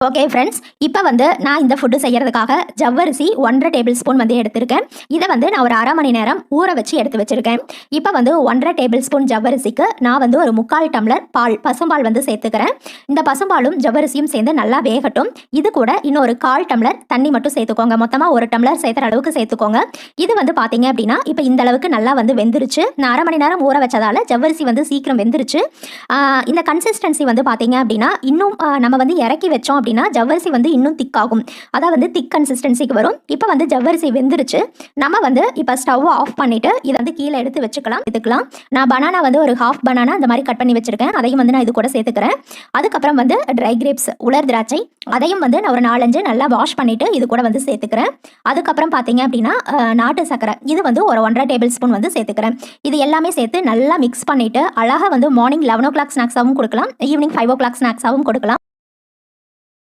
Okay friends, இப்போ நான் இந்த ஃபுட்டு செய்கிறதுக்காக ஜவ்வரிசி 1½ டேபிள் ஸ்பூன் எடுத்திருக்கேன். இதை நான் ஒரு அரை மணி நேரம் ஊற வச்சு எடுத்து வச்சுருக்கேன். இப்போ 1½ டேபிள் ஸ்பூன் ஜவ்வரிசிக்கு நான் ஒரு 3/4 டம்ளர் பால், பசும்பால் சேர்த்துக்கிறேன். இந்த பசும்பாலும் ஜவ்வரிசியும் சேர்ந்து நல்லா வேகட்டும். இது கூட இன்னொரு 1/4 டம்ளர் தண்ணி மட்டும் சேர்த்துக்கோங்க. மொத்தமாக 1 டம்ளர் சேர்த்துற அளவுக்கு சேர்த்துக்கோங்க. இது பார்த்தீங்க அப்படின்னா இப்போ இந்த அளவுக்கு நல்லா வெந்துருச்சு. நான் அரை மணி நேரம் ஊற வச்சதால ஜவ்வரிசி சீக்கிரம் வெந்துருச்சு. இந்த கன்சிஸ்டன்சி பார்த்தீங்க அப்படின்னா இன்னும் நம்ம இறக்கி வச்சோம் அப்படின்னா ஜவ்வரிசி இன்னும் திக்காகும். அதாவது திக் கன்சிஸ்டன்சிக்கு வரும். இப்போ ஜவ்வரிசி வெந்துருச்சு. நம்ம இப்போ ஸ்டவ் ஆஃப் பண்ணிட்டு இதை கீழே எடுத்து வச்சுக்கலாம். நான் பனானா ஒரு ஹாஃப் பனானா அந்த மாதிரி கட் பண்ணி வச்சிருக்கேன். அதையும் நான் இது கூட சேர்த்துக்கிறேன். அதுக்கப்புறம் ட்ரை கிரேப்ஸ், உலர் திராட்சை, அதையும் நான் ஒரு 4-5 நல்லா வாஷ் பண்ணிட்டு இது கூட சேர்த்துக்கிறேன். அதுக்கப்புறம் பார்த்தீங்க அப்படின்னா நாட்டு சக்கரை, இது ஒரு 1½ டேபிள் ஸ்பூன் சேர்த்துக்கிறேன். இது எல்லாமே சேர்த்து நல்லா மிக்ஸ் பண்ணிட்டு அழகாக மார்னிங் 11 o'clock ஸ்நாக்ஸாகவும் கொடுக்கலாம், ஈவினிங் 5 o'clock ஸ்நாக்ஸாகவும் கொடுக்கலாம்.